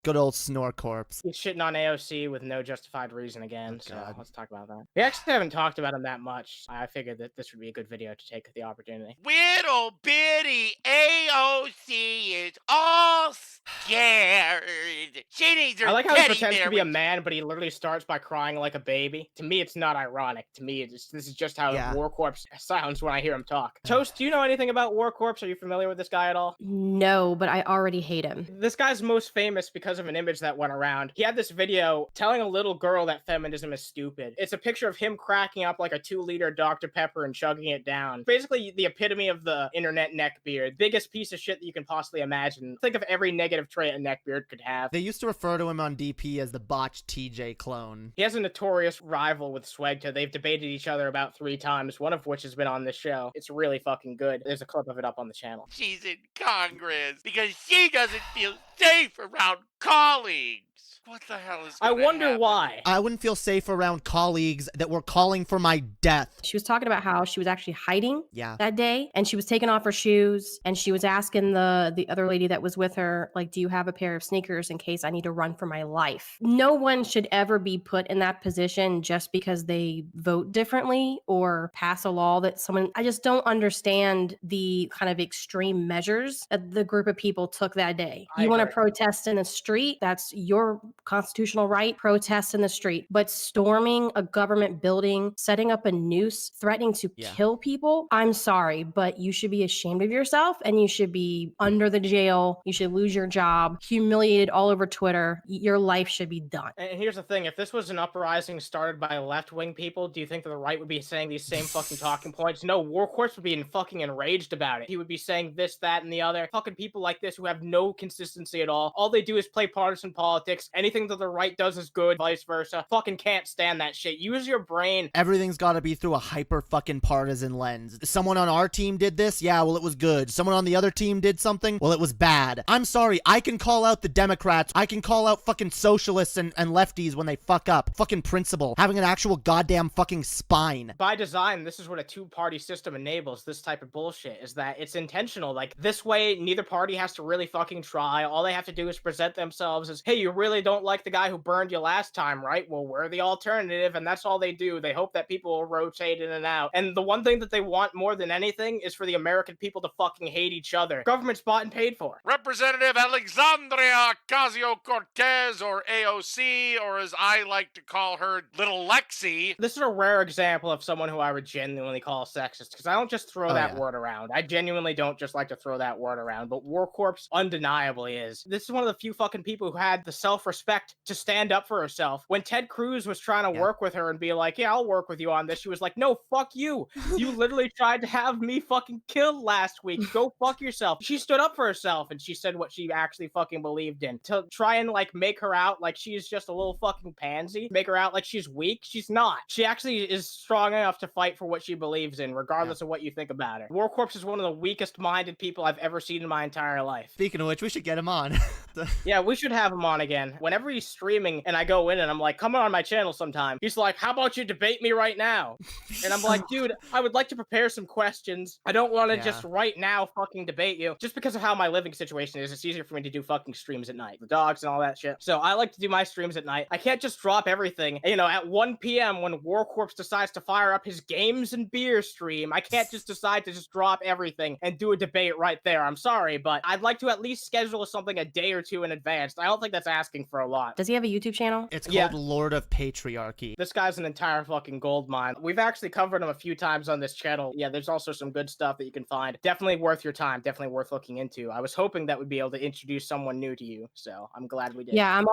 Good old Snore Corpse. He's shitting on AOC with no justified reason again, Oh, so God. let's talk about that. We actually haven't talked about him that much. I figured that this would be a good video to take the opportunity. Little bitty AOC is all scared. She needs her I like how he teddy pretends bear to be a when man, but he literally starts by crying like a baby. To me, it's not ironic. To me, this is just how Yeah. Warcorpse sounds when I hear him talk. Toast, do you know anything about Warcorpse? Are you familiar with this guy at all? No, but I already hate him. This guy's most famous because of an image that went around. He had this video telling a little girl that feminism is stupid. It's a picture of him cracking up like a 2-liter Dr. Pepper and chugging it down. Basically, the epitome of the internet neckbeard. Biggest piece of shit that you can possibly imagine. Think of every negative trait a neckbeard could have. They used to refer to him on DP as the botched TJ clone. He has a notorious rival with Swegta. They've debated each other about 3 times, one of which has been on this show. It's really fucking good. There's a clip of it up on the channel. she's in Congress because she doesn't feel safe around colleagues. What the hell is I gonna wonder happen? why. I wouldn't feel safe around colleagues that were calling for my death. She was talking about how she was actually hiding Yeah. that day, and she was taking off her shoes, and she was asking the other lady that was with her, like, do you have a pair of sneakers in case I need to run for my life? No one should ever be put in that position just because they vote differently or pass a law that someone, I just don't understand the kind of extreme measures that the group of people took that day. I You want to agree. protest in the street, that's your constitutional right, protest in the street. But storming a government building, setting up a noose, threatening to Yeah. kill people, I'm sorry, but you should be ashamed of yourself and you should be under the jail. You should lose your job, humiliated all over Twitter. Your life should be done. And here's the thing, if this was an uprising started by left-wing people, do you think that the right would be saying these same fucking talking points? No, Warcorpse would be fucking enraged about it. He would be saying this, that, and the other. Fucking people like this who have no consistency at all. All they do is play partisan politics. Anything that the right does is good, vice versa. Fucking can't stand that shit. Use your brain. Everything's got to be through a hyper fucking partisan lens. Someone on our team did this? Yeah, well, it was good. Someone on the other team did something? Well, it was bad. I'm sorry, I can call out the Democrats. I can call out fucking socialists and lefties when they fuck up. Fucking principle. Having an actual goddamn fucking spine. By design, this is what a 2-party system enables, this type of bullshit, is that it's intentional. Like, this way, neither party has to really fucking try. All they have to do is present themselves as, hey, you really don't like the guy who burned you last time, right? Well, we're the alternative, and that's all they do. They hope that people will rotate in and out. And the one thing that they want more than anything is for the American people to fucking hate each other. Government's bought and paid for. Representative Alexandria Ocasio-Cortez, or AOC, or as I like to call her, Little Lexi. This is a rare example of someone who I would genuinely call sexist, because I don't just throw that word around. I genuinely don't just like to throw that word around, but Warcorpse undeniably is. This is one of the few fucking people who had the self-respect to stand up for herself. When Ted Cruz was trying to work with her and be like, yeah, I'll work with you on this, she was like, no, fuck you. You literally tried to have me fucking killed last week. Go fuck yourself. She stood up for herself and she said what she actually fucking believed in. To try and like make her out like she's just a little fucking pansy, make her out like she's weak, she's not. She actually is strong enough to fight for what she believes in, regardless of what you think about her. Warcorpse is one of the weakest-minded people I've ever seen in my entire life. Speaking of which, we should get him on. Yeah, we should have him on again. Whenever he's streaming and I go in and I'm like, come on my channel sometime, he's like, how about you debate me right now? And I'm like, dude, I would like to prepare some questions. I don't want to just right now fucking debate you. Just because of how my living situation is, it's easier for me to do fucking streams at night. The dogs and all that shit. So I like to do my streams at night. I can't just drop everything. You know, at 1 p.m. when Warcorpse decides to fire up his games and beer stream, I can't just decide to just drop everything and do a debate right there. I'm sorry, but I'd like to at least schedule something a day or two in advance. I don't think that's asking for a lot. Does he have a YouTube channel? It's called Lord of Patriarchy. This guy's an entire fucking gold mine. We've actually covered him a few times on this channel. Yeah, there's also some good stuff that you can find. Definitely worth your time. Definitely worth looking into. I was hoping that we'd be able to introduce someone new to you, so I'm glad we did. Yeah, I'm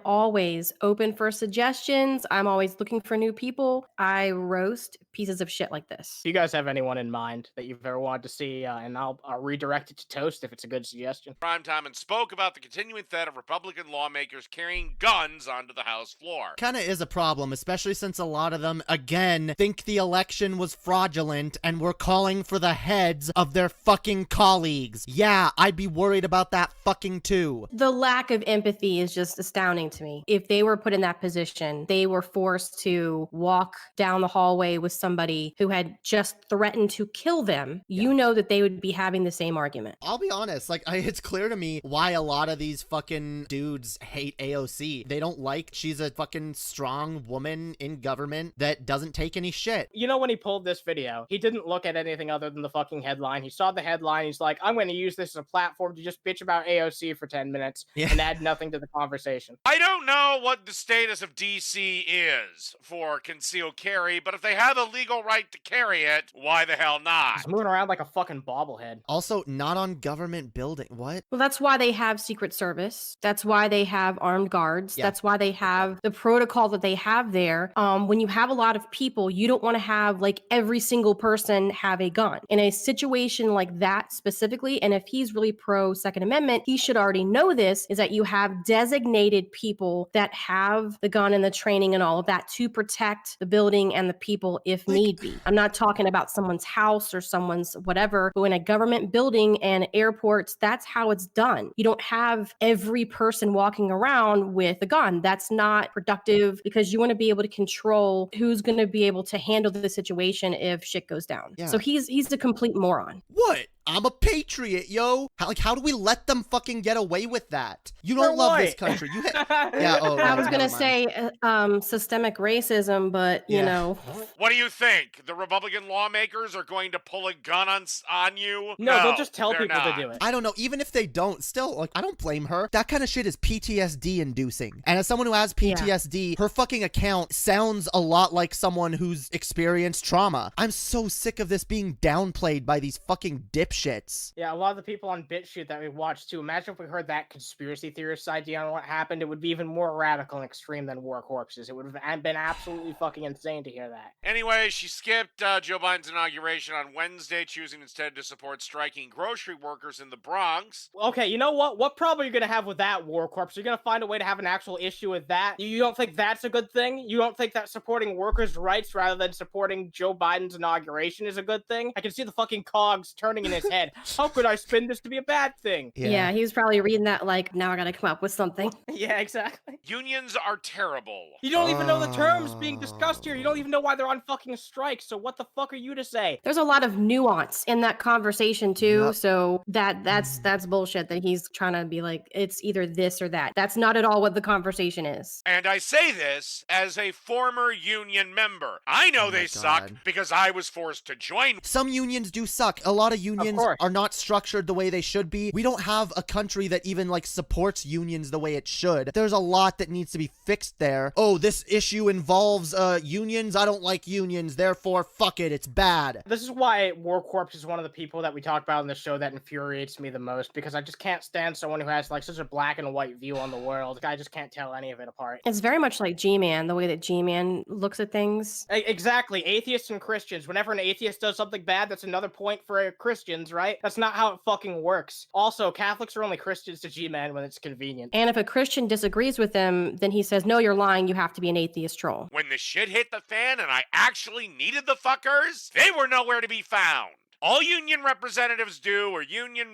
always open for suggestions. I'm always looking for new people. I roast pieces of shit like this. If you guys have anyone in mind that you've ever wanted to see, and I'll redirect it to Toast if it's a good suggestion. Primetime and spoke about the continuing threat of Republican lawmakers carrying guns onto the House floor. Kinda is a problem, especially since a lot of them, again, think the election was fraudulent and were calling for the heads of their fucking colleagues. Yeah, I'd be worried about that fucking too. The lack of empathy is just astounding to me. If they were put in that position, they were forced to walk down the hallway with somebody who had just threatened to kill them, you know that they would be having the same argument. I'll be honest, like, it's clear to me why a lot of these fucking dudes hate AOC. They don't like she's a fucking strong woman in government that doesn't take any shit. You know, when he pulled this video, he didn't look at anything other than the fucking headline. He saw the headline. He's like, I'm going to use this as a platform to just bitch about AOC for 10 minutes and add nothing to the conversation. I don't know what the status of DC is for concealed carry, but if they have a legal right to carry it, why the hell not? He's moving around like a fucking bobblehead. Also, not on government building. What? Well, that's why they have Secret Service. That's why they have armed guards. Yeah. That's why they have the protocol that they have there. When you have a lot of people, you don't want to have like every single person have a gun. In a situation like that specifically, and if he's really pro Second Amendment, he should already know this, is that you have designated people that have the gun and the training and all of that to protect the building and the people if need be. I'm not talking about someone's house or someone's whatever, but in a government building and airports, that's how it's done. You don't have every person walking around with a gun. That's not productive because you want to be able to control who's going to be able to handle the situation if shit goes down. Yeah. So he's a complete moron. What? I'm a patriot, yo. How do we let them fucking get away with that? You don't For love what? this country. You yeah. Oh, I was never gonna mind. say systemic racism, but you Yeah. know, What do you think? The Republican lawmakers are going to pull a gun on you? No, they'll just tell they're people not. to do it. I don't know. Even if they don't, still, like, I don't blame her. That kind of shit is PTSD inducing. And as someone who has PTSD, her fucking account sounds a lot like someone who's experienced trauma. I'm so sick of this being downplayed by these fucking dipshits. Yeah, a lot of the people on BitChute that we watched too. Imagine if we heard that conspiracy theorist idea on what happened. It would be even more radical and extreme than Warcorpses. It would have been absolutely fucking insane to hear that. Anyway, she skipped Joe Biden's inauguration on Wednesday, choosing instead to support striking grocery workers in the Bronx. Okay, you know what? What problem are you gonna have with that, Warcorps? You're gonna find a way to have an actual issue with that? You don't think that's a good thing? You don't think that supporting workers' rights rather than supporting Joe Biden's inauguration is a good thing? I can see the fucking cogs turning in his head. How could I spin this to be a bad thing? yeah, he was probably reading that like, now I gotta come up with something. Yeah, exactly. Unions are terrible. You don't even know the terms being discussed here. You don't even know why they're on fucking strike. So what the fuck are you to say? There's a lot of nuance in that conversation too. Yep. So that's bullshit that he's trying to be like, it's either this or that. That's not at all what the conversation is. And I say this as a former union member. I know Oh they my suck God. because I was forced to join. Some unions do suck. A lot of unions course. are not structured the way they should be. We don't have a country that even like supports unions the way it should. There's a lot that needs to be fixed there. Oh, this issue involves unions. I don't like unions. Therefore, fuck it. It's bad. This is why Warcorpse is one of the people that we talk about on the show that infuriates me the most, because I just can't stand someone who has like such a black and white view on the world. I just can't tell any of it apart. It's very much like G-Man, the way that G-Man looks at things. Exactly. Atheists and Christians. Whenever an atheist does something bad, that's another point for Christians, right? That's not how it fucking works. Also, Catholics are only Christians to G-Man when it's convenient. And if a Christian disagrees with him, then he says, no, you're lying. You have to be an atheist troll. When the shit hit the fan and I actually needed the fuckers, they were nowhere to be found. All union representatives do, or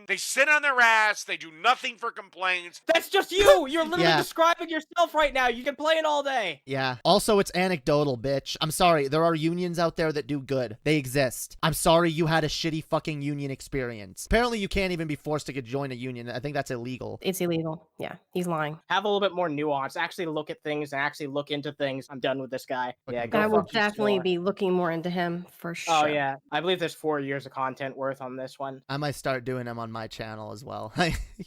they sit on their ass, they do nothing for complaints. That's just you! You're literally Yeah. describing yourself right now. You can play it all day. Yeah. Also, it's anecdotal, bitch. I'm sorry. There are unions out there that do good. They exist. I'm sorry you had a shitty fucking union experience. Apparently, you can't even be forced to join a union. I think that's illegal. It's illegal. Yeah, he's lying. Have a little bit more nuance. Actually look at things and actually look into things. I'm done with this guy. Yeah, go I will fuck you, definitely Score. be looking more into him for sure. Oh, yeah. I believe there's 4 years of content worth on this one. I might start doing them on my channel as well.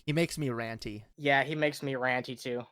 He makes me ranty. Yeah, he makes me ranty too.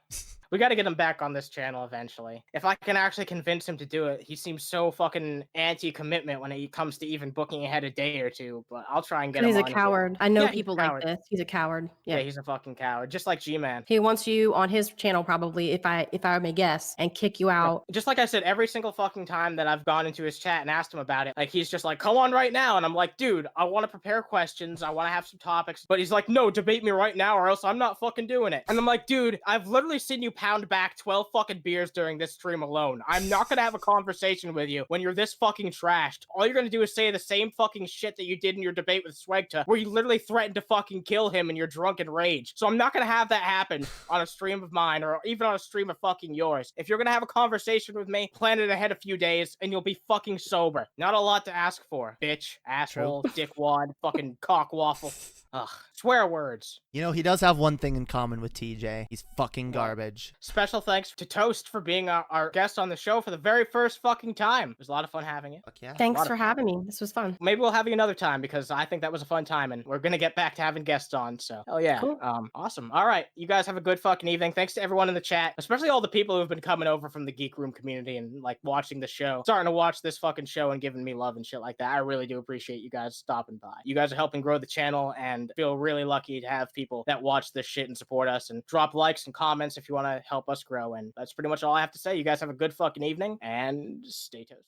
We got to get him back on this channel eventually. If I can actually convince him to do it, he seems so fucking anti-commitment when it comes to even booking ahead a day or two. But I'll try and get him He's a on here. coward. I know Yeah, he's a people like coward. this. He's a coward. Yeah, Yeah. he's a fucking coward, just like G-Man. He wants you on his channel probably, if I may guess, and kick you out. Just like I said, every single fucking time that I've gone into his chat and asked him about it, like he's just like, come on right now. And I'm like, dude, I want to prepare questions. I want to have some topics. But he's like, no, debate me right now or else I'm not fucking doing it. And I'm like, dude, I've literally seen you pound back 12 fucking beers during this stream alone. I'm not going to have a conversation with you when you're this fucking trashed. All you're going to do is say the same fucking shit that you did in your debate with Swegta, where you literally threatened to fucking kill him in your drunken rage. So I'm not going to have that happen on a stream of mine or even on a stream of fucking yours. If you're going to have a conversation with me, plan it ahead a few days and you'll be fucking sober. Not a lot to ask for, bitch, asshole, dickwad, fucking cockwaffle. Ugh, swear words. You know, he does have one thing in common with TJ. He's fucking What? garbage. Special thanks to Toast for being our guest on the show for the very first fucking time. It was a lot of fun having you. Fuck yeah. Thanks for having me. This was fun. Maybe we'll have you another time because I think that was a fun time and we're gonna get back to having guests on. So hell yeah. Cool. Awesome. All right. You guys have a good fucking evening. Thanks to everyone in the chat, especially all the people who've been coming over from the Geek Room community and like watching the show, starting to watch this fucking show and giving me love and shit like that. I really do appreciate you guys stopping by. You guys are helping grow the channel and feel really lucky to have people that watch this shit and support us and drop likes and comments if you want to help us grow. And that's pretty much all I have to say. You guys have a good fucking evening and stay toasty.